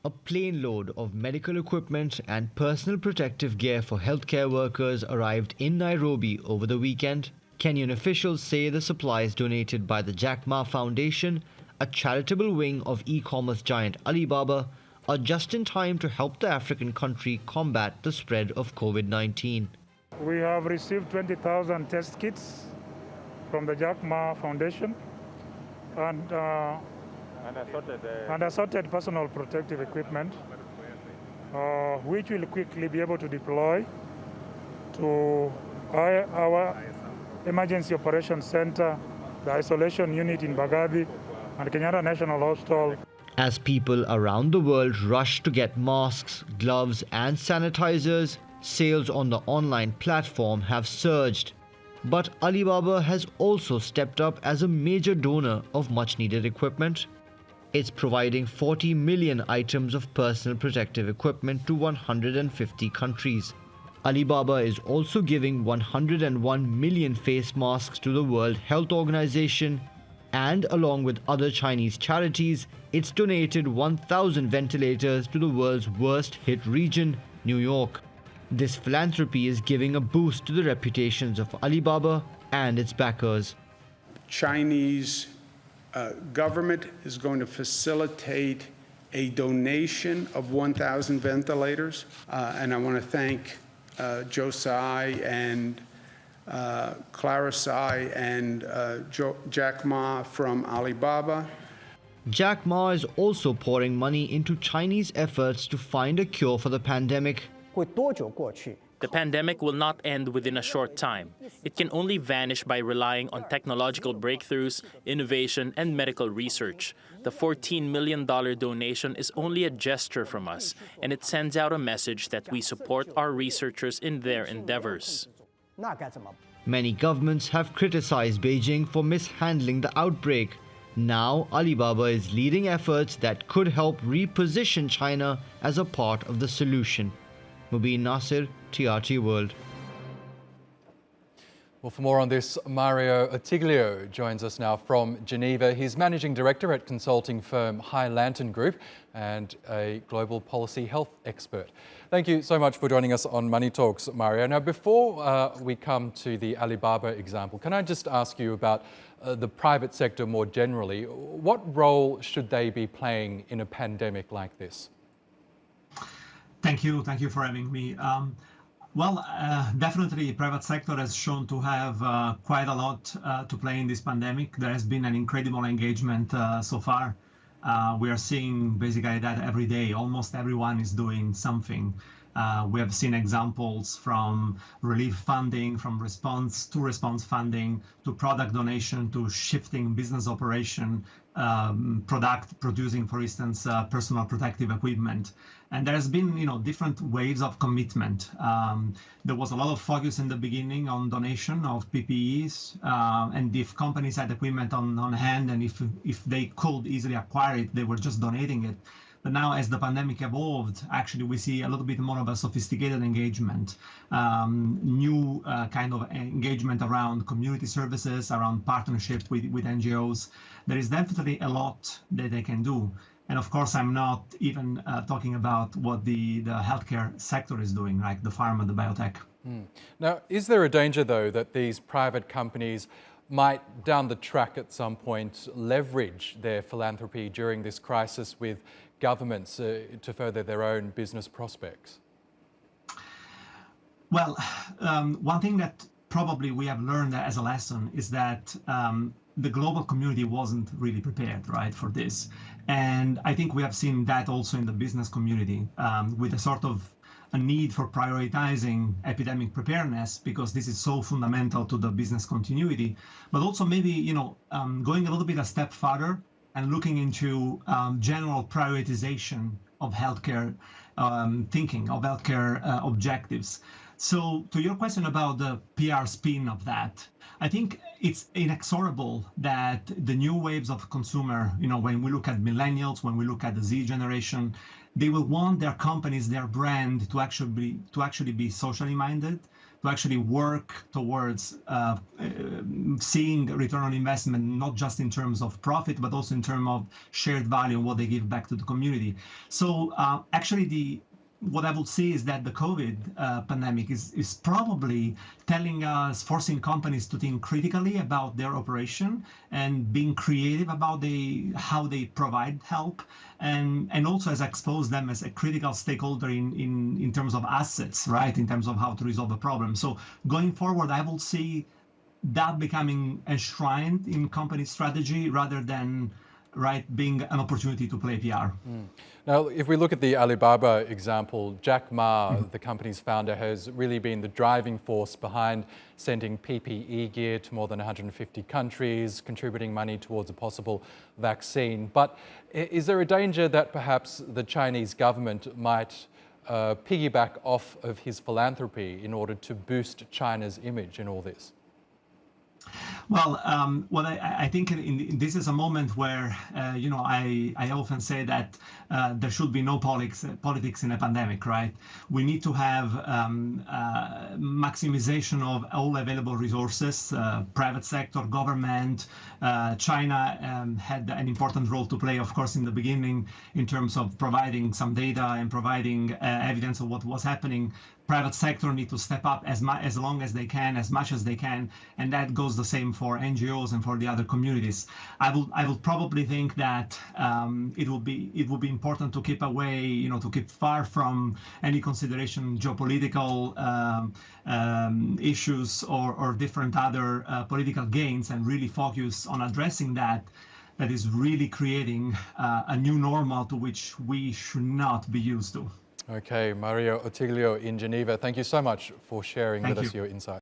A plane load of medical equipment and personal protective gear for healthcare workers arrived in Nairobi over the weekend. Kenyan officials say the supplies donated by the Jack Ma Foundation, a charitable wing of e-commerce giant Alibaba, are just in time to help the African country combat the spread of COVID-19. We have received 20,000 test kits from the Jack Ma Foundation and assorted personal protective equipment, which will quickly be able to deploy to our Emergency Operations Center, the isolation unit in Bagabi, and Kenyatta National Hospital. As people around the world rush to get masks, gloves, and sanitizers, sales on the online platform have surged. But Alibaba has also stepped up as a major donor of much-needed equipment. It's providing 40 million items of personal protective equipment to 150 countries. Alibaba is also giving 101 million face masks to the World Health Organization, and along with other Chinese charities, it's donated 1,000 ventilators to the world's worst-hit region, New York. This philanthropy is giving a boost to the reputations of Alibaba and its backers. Chinese government is going to facilitate a donation of 1,000 ventilators, and I want to thank Joe Tsai and Clara Tsai and Jack Ma from Alibaba. Jack Ma is also pouring money into Chinese efforts to find a cure for the pandemic. The pandemic will not end within a short time. It can only vanish by relying on technological breakthroughs, innovation, and medical research. The $14 million donation is only a gesture from us, and it sends out a message that we support our researchers in their endeavors. Many governments have criticized Beijing for mishandling the outbreak. Now, Alibaba is leading efforts that could help reposition China as a part of the solution. Mubin Nasir, TRT World. Well, for more on this, Mario Attiglio joins us now from Geneva. He's managing director at consulting firm High Lantern Group and a global policy health expert. Thank you so much for joining us on Money Talks, Mario. Now, before we come to the Alibaba example, can I just ask you about the private sector more generally? What role should they be playing in a pandemic like this? Thank you for having me. Definitely the private sector has shown to have quite a lot to play in this pandemic. There has been an incredible engagement so far. We are seeing basically that every day. Almost everyone is doing something. We have seen examples from relief funding, from response funding, to product donation, to shifting business operation, producing, for instance, personal protective equipment. And there has been, different waves of commitment. There was a lot of focus in the beginning on donation of PPEs, and if companies had equipment on hand, and if they could easily acquire it, they were just donating it. But now, as the pandemic evolved, actually we see a little bit more of a sophisticated engagement, new kind of engagement around community services, around partnership with NGOs. There is definitely a lot that they can do. And of course, I'm not even talking about what the healthcare sector is doing, like the pharma, the biotech. Now, is there a danger, though, that these private companies might, down the track at some point, leverage their philanthropy during this crisis with governments to further their own business prospects? Well, one thing that probably we have learned as a lesson is that the global community wasn't really prepared, right, for this. And I think we have seen that also in the business community with a sort of a need for prioritizing epidemic preparedness, because this is so fundamental to the business continuity, but also maybe, going a little bit a step further and looking into general prioritization of healthcare thinking, of healthcare objectives. So to your question about the PR spin of that, I think it's inexorable that the new waves of consumer, when we look at millennials, when we look at the Z generation, they will want their companies, their brand to actually be socially minded, to actually work towards seeing return on investment, not just in terms of profit, but also in terms of shared value and what they give back to the community. So actually what I would see is that the COVID pandemic is probably telling us, forcing companies to think critically about their operation and being creative about how they provide help, and also has exposed them as a critical stakeholder in terms of assets, right? In terms of how to resolve a problem. So going forward, I will see that becoming enshrined in company strategy rather than being an opportunity to play PR. Now, if we look at the Alibaba example, Jack Ma, the company's founder, has really been the driving force behind sending PPE gear to more than 150 countries, contributing money towards a possible vaccine. But is there a danger that perhaps the Chinese government might piggyback off of his philanthropy in order to boost China's image in all this? Well, I think this is a moment where, I often say that there should be no politics in a pandemic, right? We need to have maximization of all available resources, private sector, government. China had an important role to play, of course, in the beginning in terms of providing some data and providing evidence of what was happening. Private sector need to step up as long as they can, as much as they can, and that goes the same for NGOs and for the other communities. I would probably think that it would be important to keep away, to keep far from any consideration geopolitical issues or different other political gains, and really focus on addressing that is really creating a new normal to which we should not be used to. Okay, Mario Otiglio in Geneva, thank you so much for sharing with us your insight.